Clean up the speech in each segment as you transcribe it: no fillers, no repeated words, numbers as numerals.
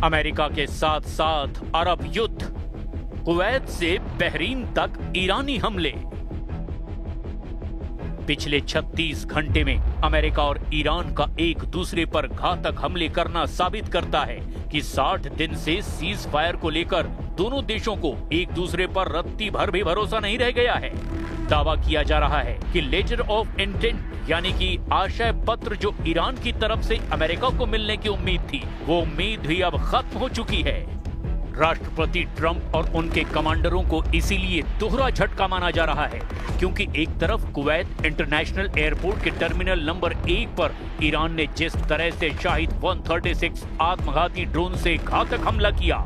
America के साथ साथ अरब युद्ध, कुवैत से बहरीन तक ईरानी हमले। पिछले 36 घंटे में अमेरिका और ईरान का एक दूसरे पर घातक हमले करना साबित करता है कि 60 दिन से सीज फायर को लेकर दोनों देशों को एक दूसरे पर रत्ती भर भी भरोसा नहीं रह गया है। दावा किया जा रहा है कि लेटर ऑफ इंटेंट यानी कि आशय पत्र जो ईरान की तरफ से अमेरिका को मिलने की उम्मीद थी, वो उम्मीद भी अब खत्म हो चुकी है। राष्ट्रपति ट्रंप और उनके कमांडरों को इसीलिए दोहरा झटका माना जा रहा है, क्योंकि एक तरफ कुवैत इंटरनेशनल एयरपोर्ट के टर्मिनल नंबर 1 पर ईरान ने जिस तरह से शाहिद 136 आत्मघाती ड्रोन से घातक हमला किया,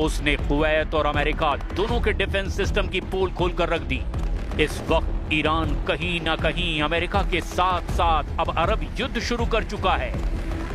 उसने कुवैत और अमेरिका दोनों के डिफेंस सिस्टम की पोल खोलकर रख दी। इस वक्त ईरान कहीं ना कहीं अमेरिका के साथ साथ अब अरब युद्ध शुरू कर चुका है।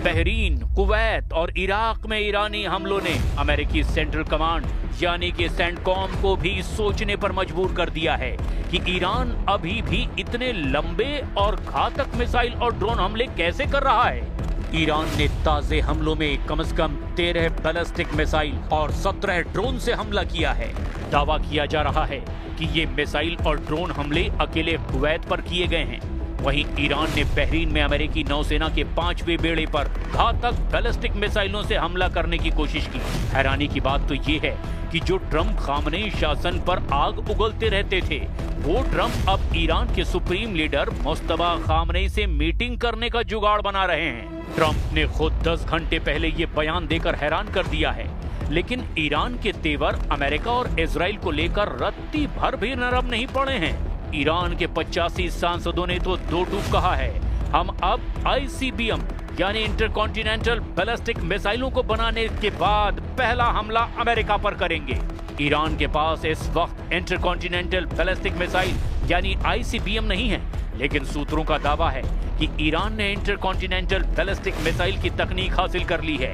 बहरीन, कुवैत और इराक में ईरानी हमलों ने अमेरिकी सेंट्रल कमांड यानी कि सेंटकॉम को भी सोचने पर मजबूर कर दिया है कि ईरान अभी भी इतने लंबे और घातक मिसाइल और ड्रोन हमले कैसे कर रहा है। ईरान ने ताजे हमलों में कम से कम 13 बैलिस्टिक मिसाइल और 17 ड्रोन से हमला किया है। दावा किया जा रहा है कि ये मिसाइल और ड्रोन हमले अकेले कुवैत पर किए गए हैं। वहीं ईरान ने बहरीन में अमेरिकी नौसेना के 5वें बेड़े पर घातक बैलिस्टिक मिसाइलों से हमला करने की कोशिश की। हैरानी की बात तो ये है कि जो ट्रंप खामनेई शासन पर आग उगलते रहते थे, वो ट्रंप अब ईरान के सुप्रीम लीडर मुस्तफा खामनेई से मीटिंग करने का जुगाड़ बना रहे हैं। ट्रंप ने खुद 10 घंटे पहले ये बयान देकर हैरान कर दिया है, लेकिन ईरान के तेवर अमेरिका और इजराइल को लेकर रत्ती भर भी नरम नहीं पड़े हैं। ईरान के 85 सांसदों ने तो दो टूक कहा है, हम अब ICBM यानी इंटरकॉन्टिनेंटल बैलिस्टिक मिसाइलों को बनाने के बाद पहला हमला अमेरिका पर करेंगे। ईरान के पास इस वक्त इंटरकॉन्टिनेंटल बैलिस्टिक मिसाइल यानी ICBM नहीं है, लेकिन सूत्रों का दावा है कि ईरान ने इंटरकॉन्टिनेंटल बैलिस्टिक मिसाइल की तकनीक हासिल कर ली है,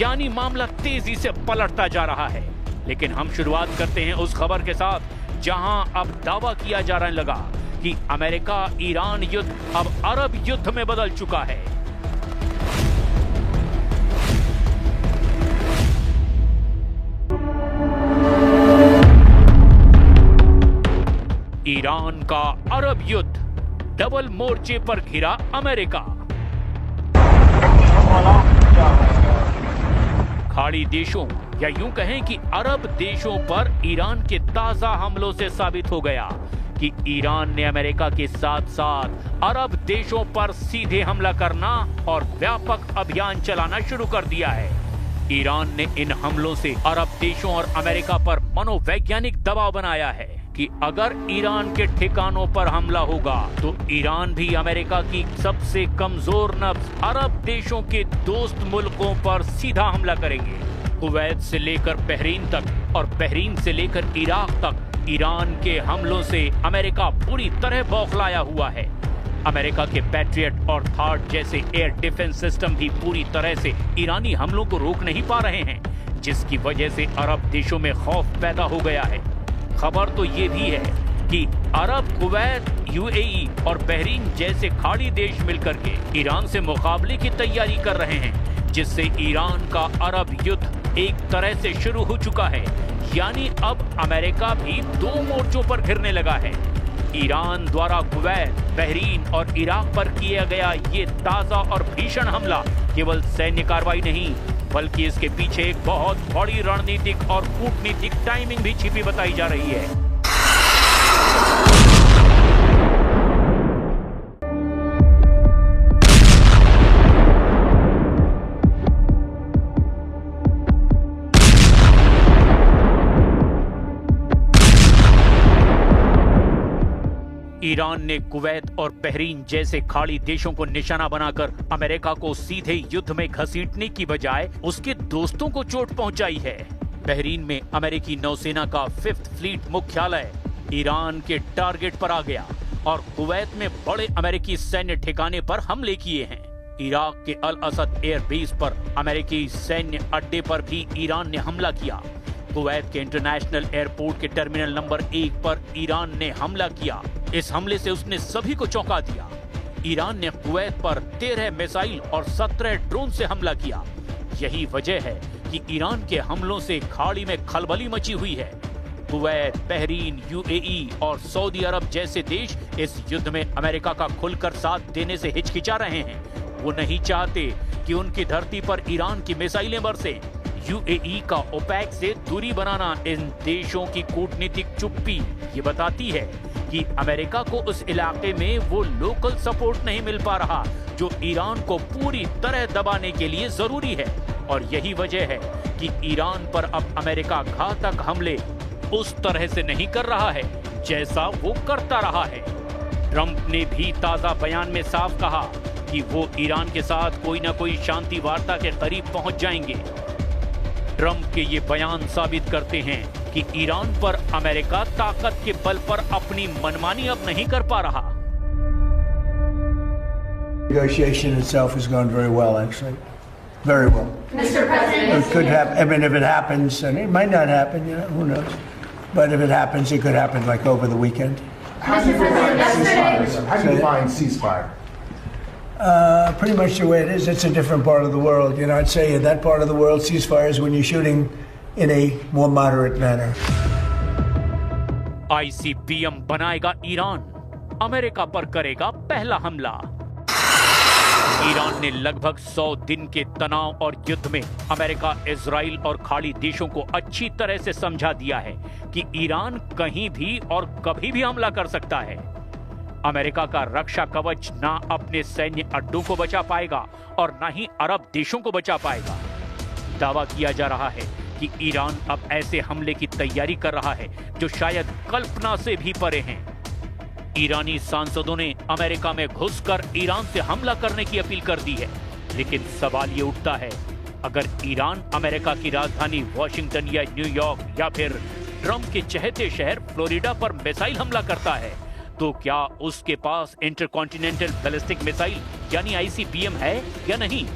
यानी मामला तेजी से पलटता जा रहा है। लेकिन हम शुरुआत करते हैं उस खबर के साथ जहां अब दावा किया जा रहा लगा कि अमेरिका ईरान युद्ध अब अरब युद्ध में बदल चुका है। ईरान का अरब युद्ध, डबल मोर्चे पर घिरा अमेरिका। खाड़ी देशों या यूं कहें कि अरब देशों पर ईरान के ताजा हमलों से साबित हो गया कि ईरान ने अमेरिका के साथ साथ अरब देशों पर सीधे हमला करना और व्यापक अभियान चलाना शुरू कर दिया है। ईरान ने इन हमलों से अरब देशों और अमेरिका पर मनोवैज्ञानिक दबाव बनाया है कि अगर ईरान के ठिकानों पर हमला होगा तो ईरान भी अमेरिका की सबसे कमजोर नब्ज अरब देशों के दोस्त मुल्कों पर सीधा हमला करेंगे। कुवैत से लेकर बहरीन तक और बहरीन से लेकर इराक तक ईरान के हमलों से अमेरिका पूरी तरह बौखलाया हुआ है। अमेरिका के पैट्रियट और थार्ड जैसे एयर डिफेंस सिस्टम भी पूरी तरह से ईरानी हमलों को रोक नहीं पा रहे हैं, जिसकी वजह से अरब देशों में खौफ पैदा हो गया है। खबर तो ये भी है कि अरब, कुवैत, UAE और बहरीन जैसे खाड़ी देश मिलकर के ईरान से मुकाबले की तैयारी कर रहे हैं, जिससे ईरान का अरब युद्ध एक तरह से शुरू हो चुका है। यानी अब अमेरिका भी दो मोर्चों पर घिरने लगा है। ईरान द्वारा कुवैत, बहरीन और इराक पर किया गया ये ताजा और भीषण हमला केवल सैन्य कार्रवाई नहीं, बल्कि इसके पीछे एक बहुत बड़ी रणनीतिक और कूटनीतिक टाइमिंग भी छिपी बताई जा रही है। ईरान ने कुवैत और बहरीन जैसे खाड़ी देशों को निशाना बनाकर अमेरिका को सीधे युद्ध में घसीटने की बजाय उसके दोस्तों को चोट पहुंचाई है। बहरीन में अमेरिकी नौसेना का 5th फ्लीट मुख्यालय ईरान के टारगेट पर आ गया और कुवैत में बड़े अमेरिकी सैन्य ठिकाने पर हमले किए हैं। इराक के अल असद एयरबेस पर अमेरिकी सैन्य अड्डे पर भी ईरान ने हमला किया। कुवैत के इंटरनेशनल एयरपोर्ट के टर्मिनल नंबर 1 पर ईरान ने हमला किया। इस हमले से उसने सभी को चौंका दिया। ईरान ने कुवैत पर 13 मिसाइल और 17 ड्रोन से हमला किया। यही वजह है कि ईरान के हमलों से खाड़ी में खलबली मची हुई है। कुवैत, बहरीन, यूएई और सऊदी अरब जैसे देश इस युद्ध में अमेरिका का खुलकर साथ देने से हिचकिचा रहे हैं। वो नहीं चाहते कि उनकी धरती पर ईरान की मिसाइलें बरसे। यूएई का ओपेक से दूरी बनाना इन देशों की कूटनीतिक चुप्पी ये बताती है कि अमेरिका को उस इलाके में वो लोकल सपोर्ट नहीं मिल पा रहा जो ईरान को पूरी तरह दबाने के लिए जरूरी है। और यही वजह है कि ईरान पर अब अमेरिका घातक हमले उस तरह से नहीं कर रहा है जैसा वो करता रहा है। ट्रंप ने भी ताजा बयान में साफ कहा कि वो ईरान के साथ कोई ना कोई शांति वार्ता के करीब पहुंच जाएंगे। ट्रंप के ये बयान साबित करते हैं कि ईरान पर अमेरिका ताकत के बल पर अपनी मनमानी अब नहीं कर पा रहा। Negotiation itself has gone very well, actually. Very well. Mr. President, It could happen. I mean, if it happens, and it might not happen, you know, who knows? But if it happens, it could happen like over the weekend. How do you define ceasefire, sir? How do you define ceasefire? Pretty much the way it is. It's a different part of the world. You know, I'd say in that part of the world, ceasefire is when you're shooting in a more moderate manner. ICBM बनाएगा Iran, America पर करेगा पहला हमला। Iran ने लगभग 100 दिन के तनाव और युद्ध में अमेरिका, इजराइल और खाड़ी देशों को अच्छी तरह से समझा दिया है कि ईरान कहीं भी और कभी भी हमला कर सकता है। अमेरिका का रक्षा कवच ना अपने सैन्य अड्डों को बचा पाएगा और ना ही अरब देशों को बचा पाएगा। दावा किया जा रहा है कि ईरान अब ऐसे हमले की तैयारी कर रहा है जो शायद कल्पना से भी परे हैं। ईरानी सांसदों ने अमेरिका में घुसकर ईरान से हमला करने की अपील कर दी है। लेकिन सवाल ये उठता है, अगर ईरान अमेरिका की राजधानी वॉशिंगटन या न्यूयॉर्क या फिर ट्रंप के चहेते शहर फ्लोरिडा पर मिसाइल हमला करता है, तो क्या उसके पास इंटरकॉन्टिनेंटल बैलिस्टिक मिसाइल यानी आईसीबीएम है या नहीं?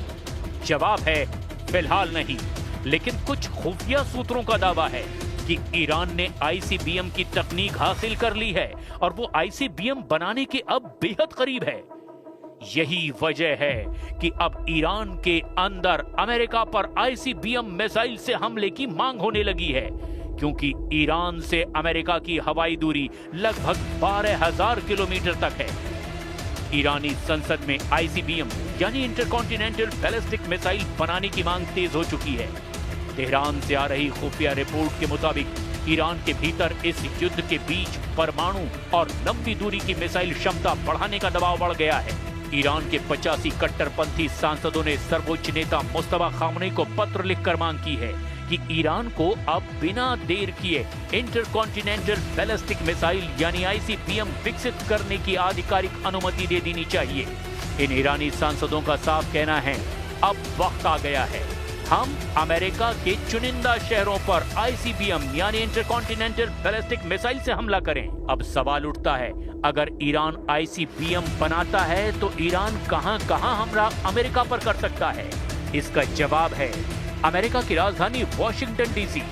जवाब है फिलहाल नहीं। लेकिन कुछ खुफिया सूत्रों का दावा है कि ईरान ने आईसीबीएम की तकनीक हासिल कर ली है और वो आईसीबीएम बनाने के अब बेहद करीब है। यही वजह है कि अब ईरान के अंदर अमेरिका पर आईसीबीएम मिसाइल से हमले की मांग होने लगी है, क्योंकि ईरान से अमेरिका की हवाई दूरी लगभग 12,000 किलोमीटर तक है। ईरानी संसद में आईसीबीएम यानी इंटरकॉन्टिनेंटल बैलिस्टिक मिसाइल बनाने की मांग तेज हो चुकी है। तेहरान से आ रही खुफिया रिपोर्ट के मुताबिक ईरान के भीतर इस युद्ध के बीच परमाणु और लंबी दूरी की मिसाइल क्षमता बढ़ाने का दबाव बढ़ गया है। ईरान के 85 कट्टरपंथी सांसदों ने सर्वोच्च नेता मुस्तफा खामनेई को पत्र लिखकर मांग की है कि ईरान को अब बिना देर किए इंटरकॉन्टिनेंटल बैलिस्टिक मिसाइल यानी आईसीबीएम विकसित करने की आधिकारिक अनुमति दे देनी चाहिए। इन ईरानी सांसदों का साफ कहना है, अब वक्त आ गया है, हम अमेरिका के चुनिंदा शहरों पर आईसीबीएम यानी इंटरकॉन्टिनेंटल बैलिस्टिक मिसाइल से हमला करें। अब सवाल उठता है, अगर ईरान आईसीबीएम बनाता है तो ईरान कहां-कहां हमला अमेरिका पर कर सकता है? इसका जवाब है अमेरिका की राजधानी वॉशिंगटन डीसी,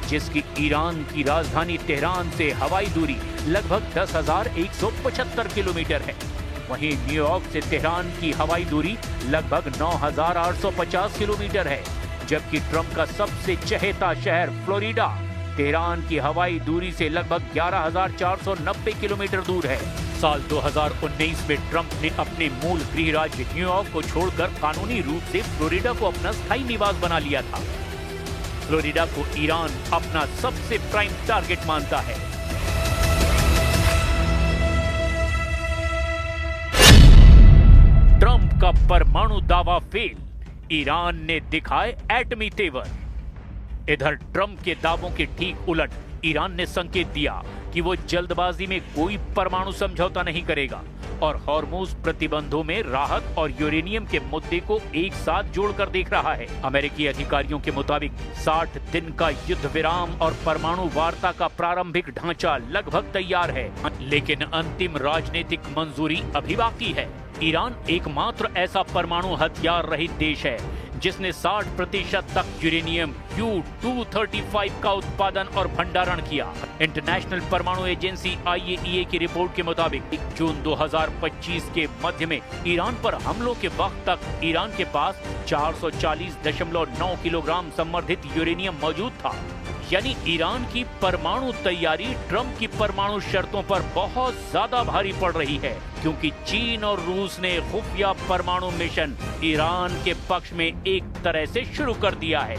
जिसकी ईरान की राजधानी तेहरान से हवाई दूरी लगभग 10,175 किलोमीटर है। वहीं न्यूयॉर्क से तेहरान की हवाई दूरी लगभग 9,850 किलोमीटर है, जबकि ट्रंप का सबसे चहेता शहर फ्लोरिडा तेहरान की हवाई दूरी से लगभग 11,490 किलोमीटर दूर है। साल 2019 में ट्रंप ने अपने मूल गृह राज्य न्यूयॉर्क को छोड़कर कानूनी रूप से फ्लोरिडा को अपना स्थायी निवास बना लिया था। फ्लोरिडा को ईरान अपना सबसे प्राइम टारगेट मानता है। ट्रंप का परमाणु दावा फेल, ईरान ने दिखाए एटमी तेवर। इधर ट्रंप के दावों के ठीक उलट ईरान ने संकेत दिया कि वो जल्दबाजी में कोई परमाणु समझौता नहीं करेगा और हॉर्मुज प्रतिबंधों में राहत और यूरेनियम के मुद्दे को एक साथ जोड़कर देख रहा है। अमेरिकी अधिकारियों के मुताबिक 60 दिन का युद्ध विराम और परमाणु वार्ता का प्रारंभिक ढांचा लगभग तैयार है, लेकिन अंतिम राजनीतिक मंजूरी अभी बाकी है। ईरान एकमात्र ऐसा परमाणु हथियार रहित देश है जिसने 60% तक यूरेनियम U-235 का उत्पादन और भंडारण किया। इंटरनेशनल परमाणु एजेंसी IAEA की रिपोर्ट के मुताबिक जून 2025 के मध्य में ईरान पर हमलों के वक्त तक ईरान के पास 440.9 किलोग्राम संवर्धित यूरेनियम मौजूद था। यानी ईरान की परमाणु तैयारी ट्रंप की परमाणु शर्तों पर बहुत ज्यादा भारी पड़ रही है, क्योंकि चीन और रूस ने खुफिया परमाणु मिशन ईरान के पक्ष में एक तरह से शुरू कर दिया है।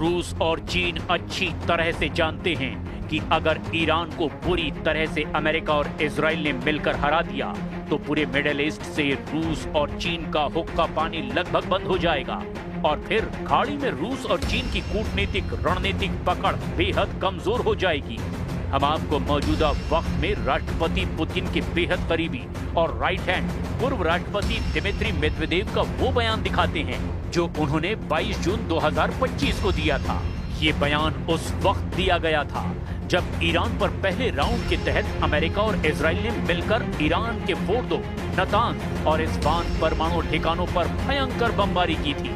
रूस और चीन अच्छी तरह से जानते हैं कि अगर ईरान को पूरी तरह से अमेरिका और इजराइल ने मिलकर हरा दिया तो पूरे मिडिल ईस्ट से रूस और चीन का हुक्का पानी लगभग बंद हो जाएगा और फिर खाड़ी में रूस और चीन की कूटनीतिक रणनीतिक पकड़ बेहद कमजोर हो जाएगी। हम आपको मौजूदा वक्त में राष्ट्रपति पुतिन के बेहद करीबी और राइट हैंड पूर्व राष्ट्रपति दिमित्री मेदवेदेव का वो बयान दिखाते हैं जो उन्होंने 22 जून 2025 को दिया था। ये बयान उस वक्त दिया गया था जब ईरान पर पहले राउंड के तहत अमेरिका और इजराइल ने मिलकर ईरान के फोर्दो, नतांज और इस्फहान परमाणु ठिकानों पर भयंकर बमबारी की थी।